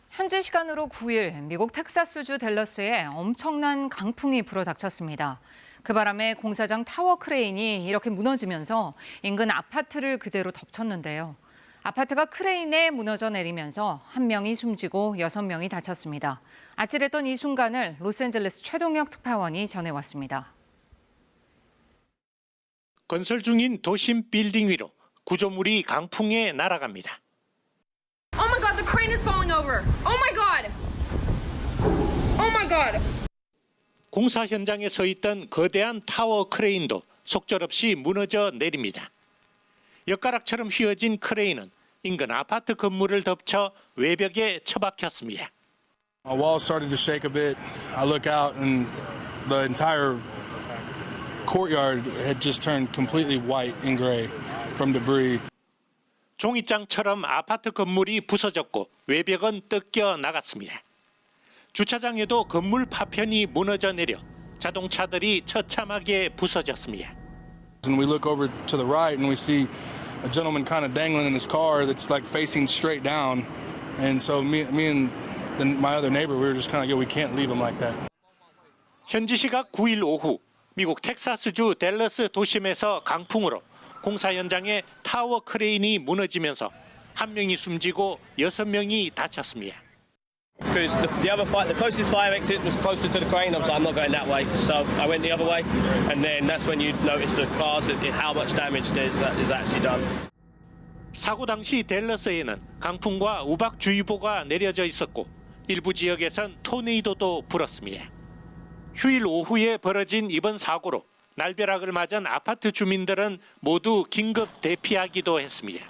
Speaker 2: 현지 시간으로 9일 미국 텍사스주 댈러스에 엄청난 강풍이 불어닥쳤습니다. 그 바람에 공사장 타워 크레인이 이렇게 무너지면서 인근 아파트를 그대로 덮쳤는데요. 아파트가 크레인에 무너져 내리면서 1명이 숨지고 6명이 다쳤습니다. 아찔했던 이 순간을 로스앤젤레스 최동혁 특파원이 전해왔습니다.
Speaker 12: 건설 중인 도심 빌딩 위로 구조물이 강풍에 날아갑니다.
Speaker 13: Oh my God, the crane is falling over. Oh my God. Oh my God.
Speaker 12: 공사 현장에 서 있던 거대한 타워 크레인도 속절없이 무너져 내립니다. 엿가락처럼 휘어진 크레인은 인근 아파트 건물을 덮쳐 외벽에 처박혔습니다.
Speaker 14: My walls started to shake a bit. I look out and the entire courtyard had just turned completely white and gray from debris.
Speaker 12: 종이장처럼 아파트 건물이 부서졌고 외벽은 뜯겨 나갔습니다. 주차장에도 건물 파편이 무너져 내려 자동차들이 처참하게 부서졌습니다.
Speaker 14: And we look over to the right and we see a gentleman kind of dangling in his car that's like facing straight down. And so me and my other neighbor, we were just kind of like, we can't leave him like that.
Speaker 12: 현지 시각 9일 오후 미국 텍사스주 댈러스 도심에서 강풍으로 공사 현장에 타워 크레인이 무너지면서 1명이 숨지고 6명이 다쳤습니다.
Speaker 15: Because the closest fire exit was closer to the crane. I was like, I'm not going that way, so I went the other way, and then that's when you notice the cars, how much damage is actually done.
Speaker 12: 사고 당시 댈러스에는 강풍과 우박주의보가 내려져 있었고 일부 지역에선 토네이도도 불었습니다. 휴일 오후에 벌어진 이번 사고로 날벼락을 맞은 아파트 주민들은 모두 긴급 대피하기도 했습니다.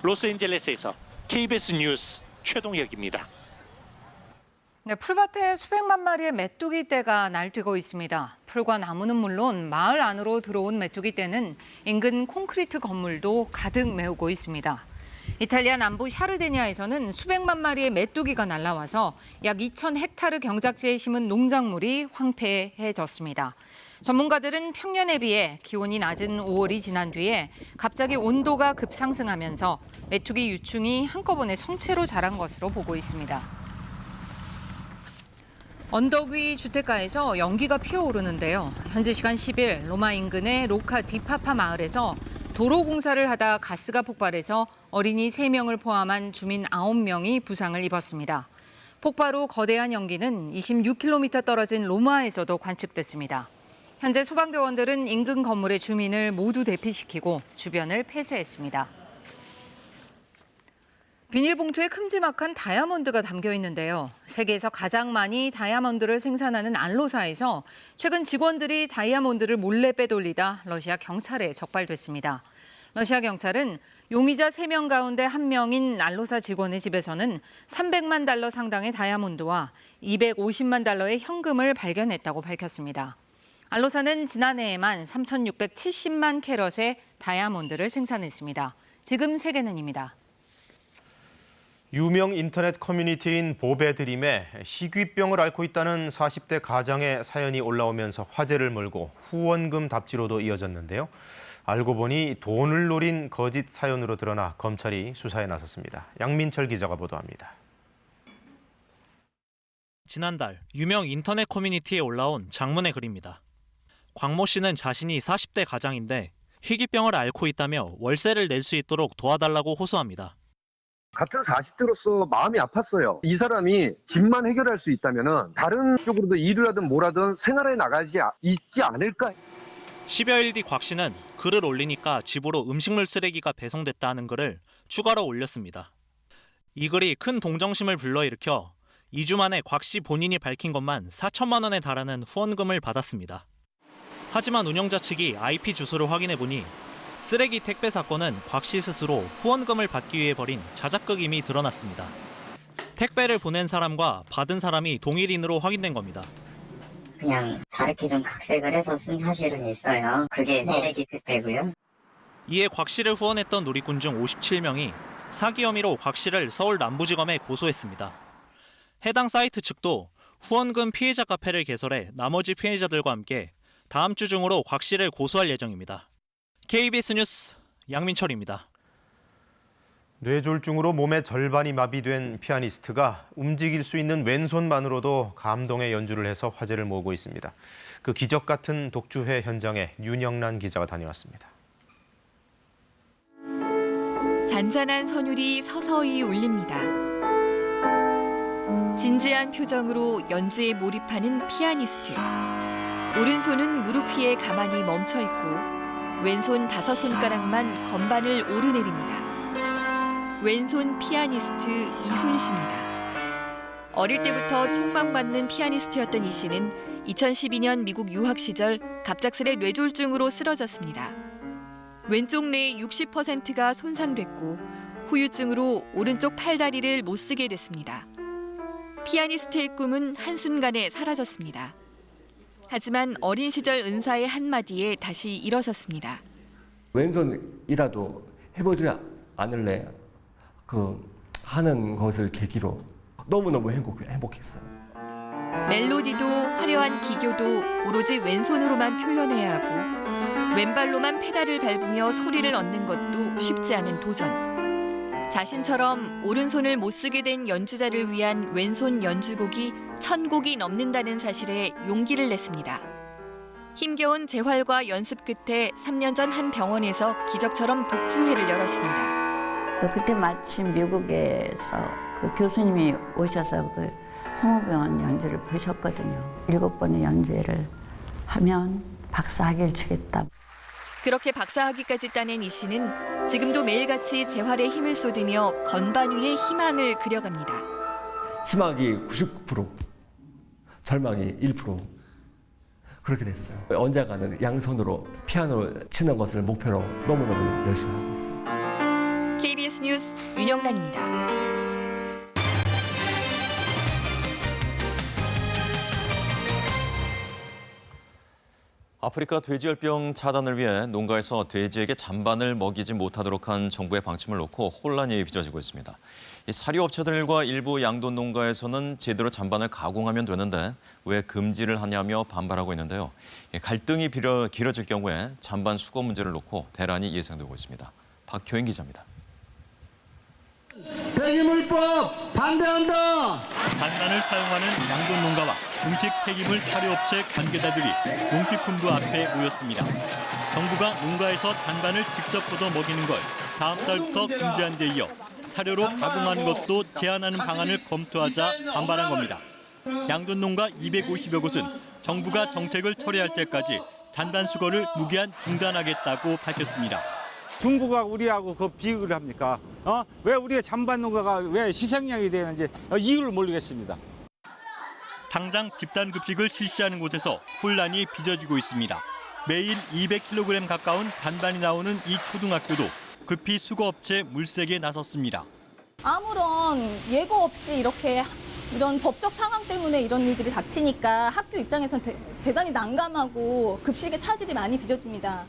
Speaker 12: 로스앤젤레스에서 KBS 뉴스 최동혁입니다.
Speaker 2: 네, 풀밭에 수백만 마리의 메뚜기 떼가 날뛰고 있습니다. 풀과 나무는 물론 마을 안으로 들어온 메뚜기 떼는 인근 콘크리트 건물도 가득 메우고 있습니다. 이탈리아 남부 샤르데니아에서는 수백만 마리의 메뚜기가 날아와서 약 2,000헥타르 경작지에 심은 농작물이 황폐해졌습니다. 전문가들은 평년에 비해 기온이 낮은 5월이 지난 뒤에 갑자기 온도가 급상승하면서 메뚜기 유충이 한꺼번에 성체로 자란 것으로 보고 있습니다. 언덕 위 주택가에서 연기가 피어오르는데요. 현지 시간 10일 로마 인근의 로카 디파파 마을에서 도로 공사를 하다 가스가 폭발해서 어린이 3명을 포함한 주민 9명이 부상을 입었습니다. 폭발 후 거대한 연기는 26km 떨어진 로마에서도 관측됐습니다. 현재 소방대원들은 인근 건물의 주민을 모두 대피시키고 주변을 폐쇄했습니다. 비닐봉투에 큼지막한 다이아몬드가 담겨 있는데요. 세계에서 가장 많이 다이아몬드를 생산하는 알로사에서 최근 직원들이 다이아몬드를 몰래 빼돌리다 러시아 경찰에 적발됐습니다. 러시아 경찰은 용의자 3명 가운데 1명인 알로사 직원의 집에서는 300만 달러 상당의 다이아몬드와 250만 달러의 현금을 발견했다고 밝혔습니다. 알로사는 지난해에만 3,670만 캐럿의 다이아몬드를 생산했습니다. 지금 세계는입니다.
Speaker 1: 유명 인터넷 커뮤니티인 보배드림에 희귀병을 앓고 있다는 40대 가장의 사연이 올라오면서 화제를 몰고 후원금 답지로도 이어졌는데요. 알고 보니 돈을 노린 거짓 사연으로 드러나 검찰이 수사에 나섰습니다. 양민철 기자가 보도합니다.
Speaker 16: 지난달 유명 인터넷 커뮤니티에 올라온 장문의 글입니다. 광모 씨는 자신이 40대 가장인데 희귀병을 앓고 있다며 월세를 낼 수 있도록 도와달라고 호소합니다.
Speaker 17: 같은 40대로서 마음이 아팠어요. 이 사람이 집만 해결할 수 있다면 다른 쪽으로도 일을 하든 뭐라든 생활해 나가지 있지 않을까.
Speaker 16: 10여일 뒤 곽 씨는 글을 올리니까 집으로 음식물 쓰레기가 배송됐다는 글을 추가로 올렸습니다. 이 글이 큰 동정심을 불러일으켜 2주 만에 곽 씨 본인이 밝힌 것만 4천만 원에 달하는 후원금을 받았습니다. 하지만 운영자 측이 IP 주소를 확인해 보니 쓰레기 택배 사건은 곽 씨 스스로 후원금을 받기 위해 벌인 자작극임이 드러났습니다. 택배를 보낸 사람과 받은 사람이 동일인으로 확인된 겁니다.
Speaker 19: 그냥 다르게 좀 각색을 해서 쓴 사실은 있어요. 그게 쓰레기 택배고요.
Speaker 16: 이에 곽 씨를 후원했던 누리꾼 중 57명이 사기 혐의로 곽 씨를 서울 남부지검에 고소했습니다. 해당 사이트 측도 후원금 피해자 카페를 개설해 나머지 피해자들과 함께 다음 주 중으로 곽 씨를 고소할 예정입니다. KBS 뉴스 양민철입니다.
Speaker 1: 뇌졸중으로 몸의 절반이 마비된 피아니스트가 움직일 수 있는 왼손만으로도 감동의 연주를 해서 화제를 모으고 있습니다. 그 기적 같은 독주회 현장에 윤영란 기자가 다녀왔습니다.
Speaker 20: 잔잔한 선율이 서서히 울립니다. 진지한 표정으로 연주에 몰입하는 피아니스트. 오른손은 무릎 위에 가만히 멈춰 있고 왼손 5손가락만 건반을 오르내립니다. 왼손 피아니스트 이훈 씨입니다. 어릴 때부터 촉망받는 피아니스트였던 이 씨는 2012년 미국 유학 시절 갑작스레 뇌졸중으로 쓰러졌습니다. 왼쪽 뇌의 60%가 손상됐고 후유증으로 오른쪽 팔다리를 못 쓰게 됐습니다. 피아니스트의 꿈은 한순간에 사라졌습니다. 하지만 어린 시절 은사의 한마디에 다시 일어섰습니다.
Speaker 18: 왼손이라도 해보지 않을래? 하는 것을 계기로 너무너무 행복했어요.
Speaker 20: 멜로디도 화려한 기교도 오로지 왼손으로만 표현해야 하고 왼발로만 페달을 밟으며 소리를 얻는 것도 쉽지 않은 도전. 자신처럼 오른손을 못 쓰게 된 연주자를 위한 왼손 연주곡이 1000곡이 넘는다는 사실에 용기를 냈습니다. 힘겨운 재활과 연습 끝에 3년 전 한 병원에서 기적처럼 독주회를 열었습니다.
Speaker 21: 그때 마침 미국에서 그 교수님이 오셔서 그 성모병원 연주를 보셨거든요. 7번의 연주회를 하면 박사학위를 주겠다.
Speaker 20: 그렇게 박사학위까지 따낸 이 씨는 지금도 매일같이 재활에 힘을 쏟으며 건반 위에 희망을 그려갑니다.
Speaker 18: 희망이 99%, 절망이 1%. 그렇게 됐어요. 언젠가는 양손으로 피아노를 치는 것을 목표로 너무너무 열심히 하고 있어요.
Speaker 20: KBS 뉴스 윤영란입니다.
Speaker 23: 아프리카 돼지열병 차단을 위해 농가에서 돼지에게 잔반을 먹이지 못하도록 한 정부의 방침을 놓고 혼란이 빚어지고 있습니다. 사료업체들과 일부 양돈 농가에서는 제대로 잔반을 가공하면 되는데 왜 금지를 하냐며 반발하고 있는데요. 갈등이 길어질 경우에 잔반 수거 문제를 놓고 대란이 예상되고 있습니다. 박효인 기자입니다.
Speaker 24: 폐기물법 반대한다.
Speaker 16: 잔반을 사용하는 양돈 농가와 음식 폐기물 사료업체 관계자들이 농식품부 앞에 모였습니다. 정부가 농가에서 잔반을 직접 걷어 먹이는 걸 다음 달부터 금지한 데 이어 사료로 가공하는 것도 제한하는 방안을 검토하자 반발한 겁니다. 양돈 농가 250여 곳은 정부가 정책을 철회할 때까지 잔반 수거를 무기한 중단하겠다고 밝혔습니다.
Speaker 25: 중국하고 우리하고 그 비교를 합니까? 왜 우리의 잔반 농가가 왜 희생양이 되는지 이유를 모르겠습니다.
Speaker 16: 당장 집단 급식을 실시하는 곳에서 혼란이 빚어지고 있습니다. 매일 200kg 가까운 잔반이 나오는 이 초등학교도 급히 수거업체 물색에 나섰습니다.
Speaker 26: 아무런 예고 없이 이런 법적 상황 때문에 이런 일들이 닥치니까 학교 입장에서는 대단히 난감하고 급식에 차질이 많이 빚어집니다.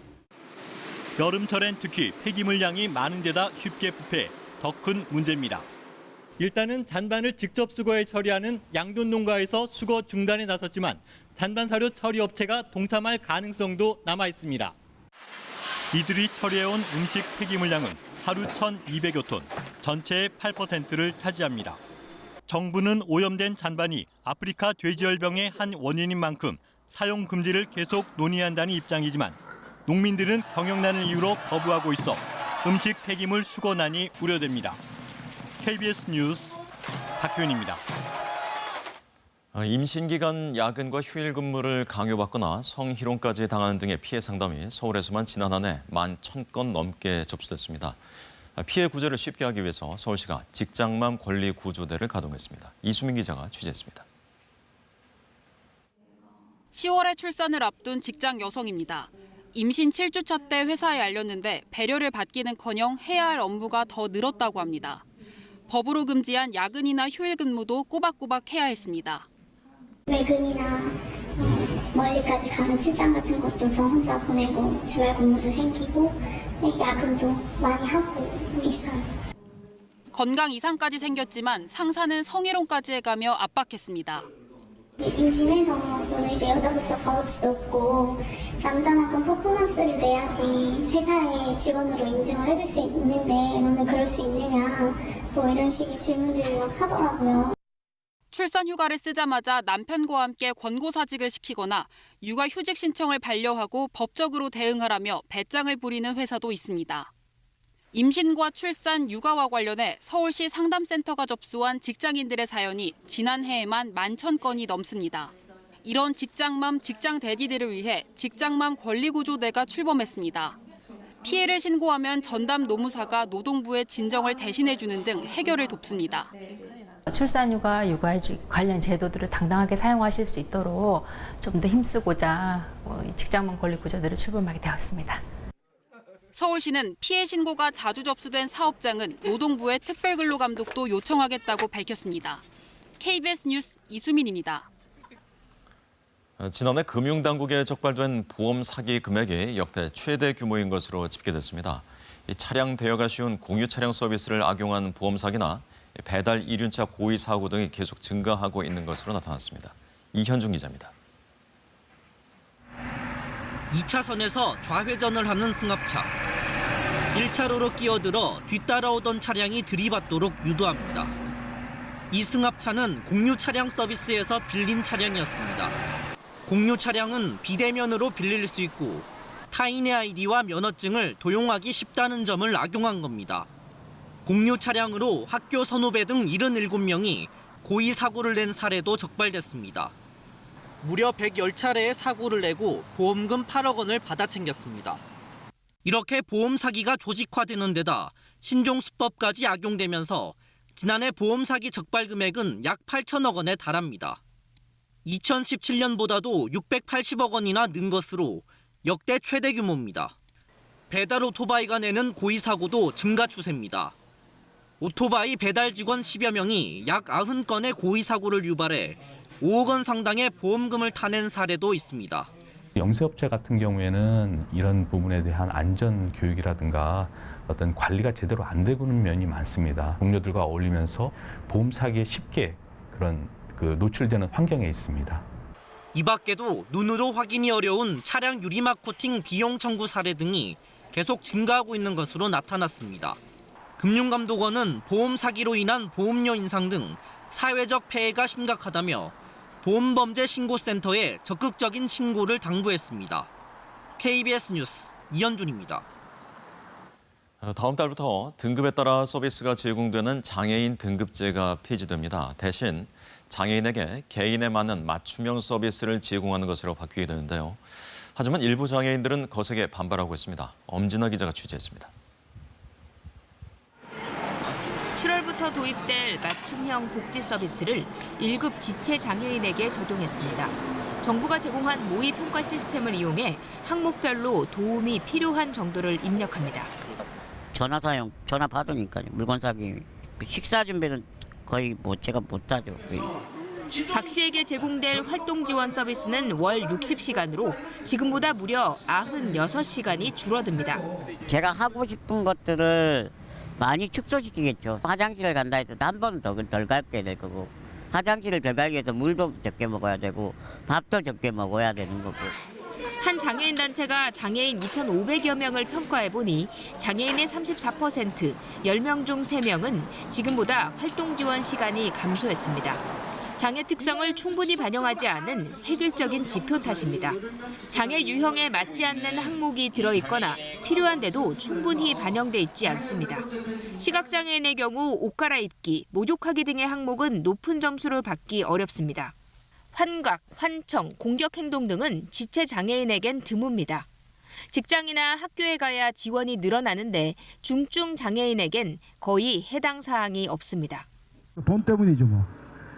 Speaker 16: 여름철엔 특히 폐기물 양이 많은 데다 쉽게 부패해 더 큰 문제입니다. 일단은 잔반을 직접 수거해 처리하는 양돈 농가에서 수거 중단에 나섰지만 잔반 사료 처리 업체가 동참할 가능성도 남아 있습니다. 이들이 처리해온 음식 폐기물 양은 하루 1,200여 톤, 전체의 8%를 차지합니다. 정부는 오염된 잔반이 아프리카 돼지열병의 한 원인인 만큼 사용 금지를 계속 논의한다는 입장이지만 농민들은 경영난을 이유로 거부하고 있어 음식 폐기물 수거난이 우려됩니다. KBS 뉴스 박효인입니다.
Speaker 23: 임신기간 야근과 휴일 근무를 강요받거나 성희롱까지 당하는 등의 피해 상담이 서울에서만 지난 한 해 11,000건 넘게 접수됐습니다. 피해 구제를 쉽게 하기 위해서 서울시가 직장맘 권리 구조대를 가동했습니다. 이수민 기자가 취재했습니다.
Speaker 27: 10월에 출산을 앞둔 직장 여성입니다. 임신 7주차 때 회사에 알렸는데 배려를 받기는커녕 해야 할 업무가 더 늘었다고 합니다. 법으로 금지한 야근이나 휴일 근무도 꼬박꼬박 해야 했습니다.
Speaker 5: 외근이나 멀리까지 가는 출장 같은 것도 저 혼자 보내고 주말 근무도 생기고 야근도 많이 하고 있어요.
Speaker 27: 건강 이상까지 생겼지만 상사는 성희롱까지 해가며 압박했습니다.
Speaker 5: 임신해서 너는 이제 여자로서 값어치도 없고 남자만큼 퍼포먼스를 내야지 회사의 직원으로 인증을 해줄 수 있는데 너는 그럴 수 있느냐 뭐 이런 식의 질문들을 막 하더라고요.
Speaker 27: 출산 휴가를 쓰자마자 남편과 함께 권고사직을 시키거나 육아휴직 신청을 반려하고 법적으로 대응하라며 배짱을 부리는 회사도 있습니다. 임신과 출산, 육아와 관련해 서울시 상담센터가 접수한 직장인들의 사연이 지난해에만 11,000건이 넘습니다. 이런 직장맘, 직장대디들을 위해 직장맘 권리구조대가 출범했습니다. 피해를 신고하면 전담 노무사가 노동부에 진정을 대신해주는 등 해결을 돕습니다.
Speaker 28: 출산휴가, 육아휴직 관련 제도들을 당당하게 사용하실 수 있도록 좀 더 힘쓰고자 직장맘 권리구조대를 출범하게 되었습니다.
Speaker 27: 서울시는 피해 신고가 자주 접수된 사업장은 노동부의 특별근로감독도 요청하겠다고 밝혔습니다. KBS 뉴스 이수민입니다.
Speaker 23: 지난해 금융당국에 적발된 보험 사기 금액이 역대 최대 규모인 것으로 집계됐습니다. 이 차량 대여가 쉬운 공유 차량 서비스를 악용한 보험 사기나 배달 이륜차 고의 사고 등이 계속 증가하고 있는 것으로 나타났습니다. 이현중 기자입니다.
Speaker 3: 2차선에서 좌회전을 하는 승합차. 1차로로 끼어들어 뒤따라오던 차량이 들이받도록 유도합니다. 이 승합차는 공유 차량 서비스에서 빌린 차량이었습니다. 공유 차량은 비대면으로 빌릴 수 있고 타인의 아이디와 면허증을 도용하기 쉽다는 점을 악용한 겁니다. 공유 차량으로 학교 선후배 등 77명이 고의 사고를 낸 사례도 적발됐습니다. 무려 110차례의 사고를 내고 보험금 8억 원을 받아 챙겼습니다. 이렇게 보험 사기가 조직화되는 데다 신종수법까지 악용되면서 지난해 보험 사기 적발 금액은 약 8천억 원에 달합니다. 2017년보다도 680억 원이나 는 것으로 역대 최대 규모입니다. 배달 오토바이가 내는 고의 사고도 증가 추세입니다. 오토바이 배달 직원 10여 명이 약 90건의 고의 사고를 유발해 5억 원 상당의 보험금을 타낸 사례도 있습니다.
Speaker 4: 영세업체 같은 경우에는 이런 부분에 대한 안전 교육이라든가 어떤 관리가 제대로 안 되고는 면이 많습니다. 동료들과 어울리면서 보험 사기에 쉽게 노출되는 환경에 있습니다.
Speaker 3: 이 밖에도 눈으로 확인이 어려운 차량 유리막 코팅 비용 청구 사례 등이 계속 증가하고 있는 것으로 나타났습니다. 금융감독원은 보험 사기로 인한 보험료 인상 등 사회적 폐해가 심각하다며 보험범죄신고센터에 적극적인 신고를 당부했습니다. KBS 뉴스 이현준입니다.
Speaker 23: 다음 달부터 등급에 따라 서비스가 제공되는 장애인 등급제가 폐지됩니다. 대신 장애인에게 개인에 맞는 맞춤형 서비스를 제공하는 것으로 바뀌게 되는데요. 하지만 일부 장애인들은 거세게 반발하고 있습니다. 엄진아 기자가 취재했습니다.
Speaker 20: 7월부터 도입될 맞춤형 복지 서비스를 1급 지체 장애인에게 적용했습니다. 정부가 제공한 모의 평가 시스템을 이용해 항목별로 도움이 필요한 정도를 입력합니다.
Speaker 6: 전화 사용, 전화 받으니까 물건 사기, 식사 준비는 거의 제가 못 하죠.
Speaker 20: 박 씨에게 제공될 활동 지원 서비스는 월 60시간으로 지금보다 무려 96시간이 줄어듭니다.
Speaker 6: 제가 하고 싶은 것들을 많이 축소시키겠죠. 화장실을 간다 해서 한 번 더 덜 가게 될 거고, 화장실을 덜 가기 위해서 물도 적게 먹어야 되고 밥도 적게 먹어야 되는 거고.
Speaker 20: 한 장애인 단체가 장애인 2,500여 명을 평가해보니 장애인의 34%, 10명 중 3명은 지금보다 활동 지원 시간이 감소했습니다. 장애 특성을 충분히 반영하지 않은 획일적인 지표 탓입니다. 장애 유형에 맞지 않는 항목이 들어있거나 필요한데도 충분히 반영돼 있지 않습니다. 시각장애인의 경우 옷 갈아입기, 목욕하기 등의 항목은 높은 점수를 받기 어렵습니다. 환각, 환청, 공격 행동 등은 지체 장애인에겐 드뭅니다. 직장이나 학교에 가야 지원이 늘어나는데 중증 장애인에겐 거의 해당 사항이 없습니다.
Speaker 7: 돈 때문이죠 뭐.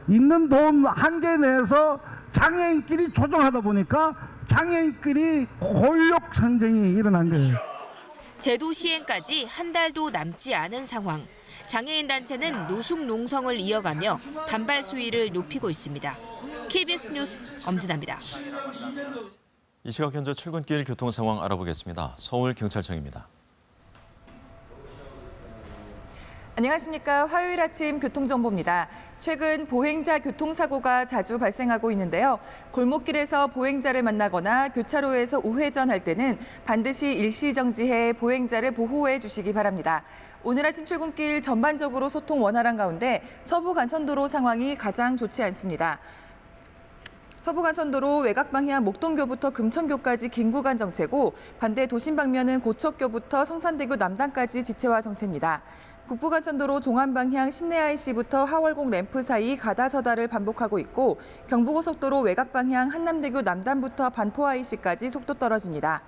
Speaker 7: 있는 돈 한계 내에서 장애인끼리 조정하다 보니까 장애인끼리 권력 상쟁이 일어난 거예요.
Speaker 20: 제도 시행까지 한 달도 남지 않은 상황. 장애인 단체는 노숙 농성을 이어가며 반발 수위를 높이고 있습니다. KBS 뉴스 엄진아입니다.
Speaker 23: 이 시각 현재 출근길 교통 상황 알아보겠습니다. 서울경찰청입니다.
Speaker 8: 안녕하십니까. 화요일 아침 교통정보입니다. 최근 보행자 교통사고가 자주 발생하고 있는데요. 골목길에서 보행자를 만나거나 교차로에서 우회전할 때는 반드시 일시정지해 보행자를 보호해 주시기 바랍니다. 오늘 아침 출근길 전반적으로 소통 원활한 가운데 서부간선도로 상황이 가장 좋지 않습니다. 서부간선도로 외곽방향 목동교부터 금천교까지 긴 구간 정체고 반대 도심 방면은 고척교부터 성산대교 남단까지 지체와 정체입니다. 북부간선도로 종안방향 신내-IC부터 하월곡 램프 사이 가다서다를 반복하고 있고 경부고속도로 외곽방향 한남대교 남단부터 반포-IC까지 속도 떨어집니다.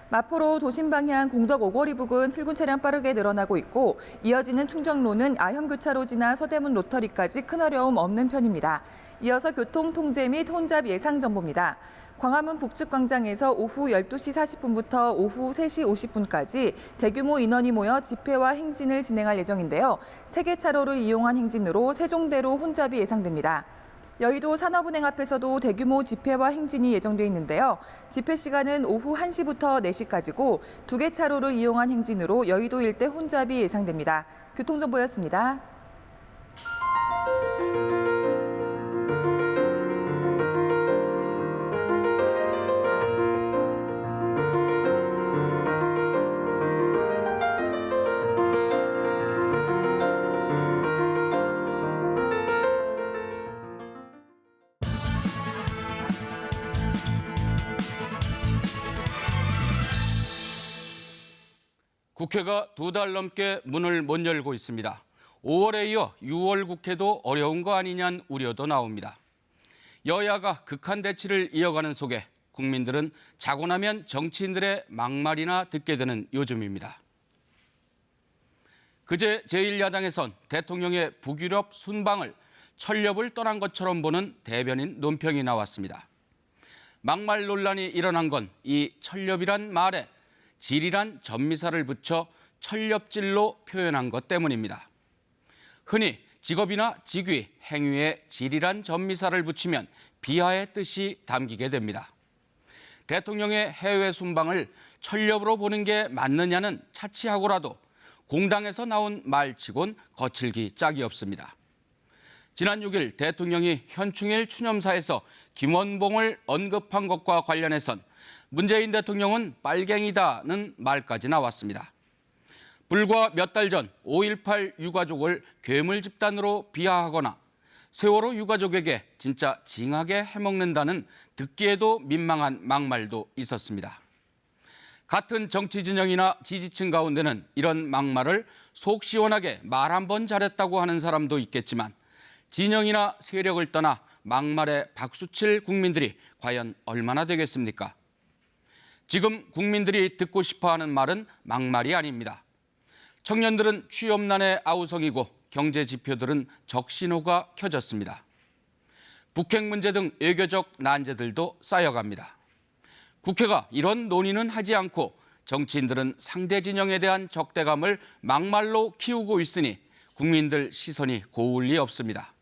Speaker 8: 마포로 도심방향 공덕 오거리 부근 출근 차량 빠르게 늘어나고 있고 이어지는 충정로는 아현교차로 지나 서대문 로터리까지 큰 어려움 없는 편입니다. 이어서 교통 통제 및 혼잡 예상 정보입니다. 광화문 북측광장에서 오후 12시 40분부터 오후 3시 50분까지 대규모 인원이 모여 집회와 행진을 진행할 예정인데요. 3개 차로를 이용한 행진으로 세종대로 혼잡이 예상됩니다. 여의도 산업은행 앞에서도 대규모 집회와 행진이 예정돼 있는데요. 집회 시간은 오후 1시부터 4시까지고 2개 차로를 이용한 행진으로 여의도 일대 혼잡이 예상됩니다. 교통정보였습니다.
Speaker 9: 국회가 2달 넘게 문을 못 열고 있습니다. 5월에 이어 6월 국회도 어려운 거 아니냐는 우려도 나옵니다. 여야가 극한 대치를 이어가는 속에 국민들은 자고 나면 정치인들의 막말이나 듣게 되는 요즘입니다. 그제 제1야당에선 대통령의 북유럽 순방을 철렵을 떠난 것처럼 보는 대변인 논평이 나왔습니다. 막말 논란이 일어난 건 이 철렵이란 말에 질이란 전미사를 붙여 철렵질로 표현한 것 때문입니다. 흔히 직업이나 직위, 행위에 질이란 전미사를 붙이면 비하의 뜻이 담기게 됩니다. 대통령의 해외 순방을 철렵으로 보는 게 맞느냐는 차치하고라도 공당에서 나온 말치곤 거칠기 짝이 없습니다. 지난 6일 대통령이 현충일 추념사에서 김원봉을 언급한 것과 관련해선 문재인 대통령은 빨갱이다는 말까지 나왔습니다. 불과 몇 달 전 5.18 유가족을 괴물 집단으로 비하하거나 세월호 유가족에게 진짜 징하게 해먹는다는 듣기에도 민망한 막말도 있었습니다. 같은 정치 진영이나 지지층 가운데는 이런 막말을 속 시원하게 말 한 번 잘했다고 하는 사람도 있겠지만 진영이나 세력을 떠나 막말에 박수칠 국민들이 과연 얼마나 되겠습니까? 지금 국민들이 듣고 싶어하는 말은 막말이 아닙니다. 청년들은 취업난의 아우성이고 경제 지표들은 적신호가 켜졌습니다. 북핵 문제 등 외교적 난제들도 쌓여갑니다. 국회가 이런 논의는 하지 않고 정치인들은 상대 진영에 대한 적대감을 막말로 키우고 있으니 국민들 시선이 고울 리 없습니다.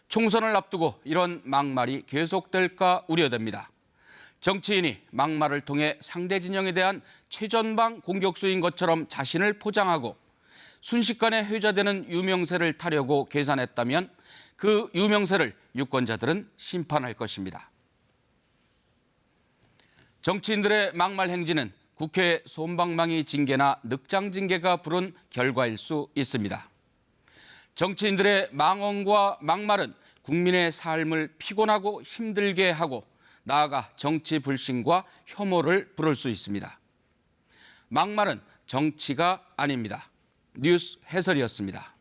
Speaker 9: 총선을 앞두고 이런 막말이 계속될까 우려됩니다. 정치인이 막말을 통해 상대 진영에 대한 최전방 공격수인 것처럼 자신을 포장하고 순식간에 회자되는 유명세를 타려고 계산했다면 그 유명세를 유권자들은 심판할 것입니다. 정치인들의 막말 행진은 국회 솜방망이 징계나 늑장 징계가 부른 결과일 수 있습니다. 정치인들의 망언과 막말은 국민의 삶을 피곤하고 힘들게 하고 나아가 정치 불신과 혐오를 부를 수 있습니다. 막말은 정치가 아닙니다. 뉴스 해설이었습니다.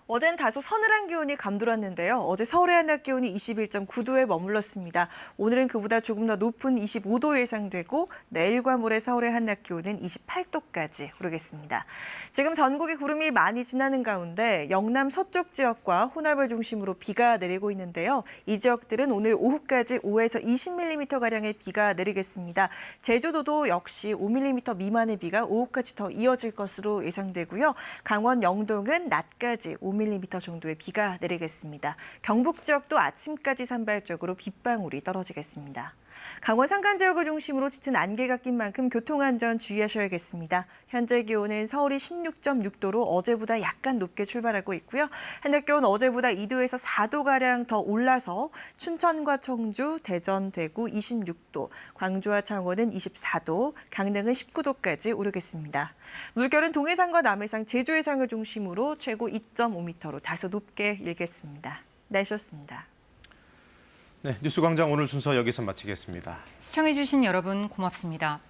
Speaker 10: 어젠 다소 서늘한 기온이 감돌았는데요. 어제 서울의 한낮 기온이 21.9도에 머물렀습니다. 오늘은 그보다 조금 더 높은 25도 예상되고 내일과 모레 서울의 한낮 기온은 28도까지 오르겠습니다. 지금 전국에 구름이 많이 지나는 가운데 영남 서쪽 지역과 호남을 중심으로 비가 내리고 있는데요. 이 지역들은 오늘 오후까지 5에서 20mm가량의 비가 내리겠습니다. 제주도도 역시 5mm 미만의 비가 오후까지 더 이어질 것으로 예상되고요. 강원 영동은 낮까지 5mm 정도의 비가 내리겠습니다. 경북 지역도 아침까지 산발적으로 빗방울이 떨어지겠습니다. 강원 산간 지역을 중심으로 짙은 안개가 낀 만큼 교통안전 주의하셔야겠습니다. 현재 기온은 서울이 16.6도로 어제보다 약간 높게 출발하고 있고요. 한낮 기온 어제보다 2도에서 4도가량 더 올라서 춘천과 청주, 대전, 대구 26도, 광주와 창원은 24도, 강릉은 19도까지 오르겠습니다. 물결은 동해상과 남해상, 제주 해상을 중심으로 최고 2.5m로 다소 높게 일겠습니다. 날씨였습니다.
Speaker 1: 네, 뉴스광장 오늘 순서 여기서 마치겠습니다.
Speaker 2: 시청해주신 여러분 고맙습니다.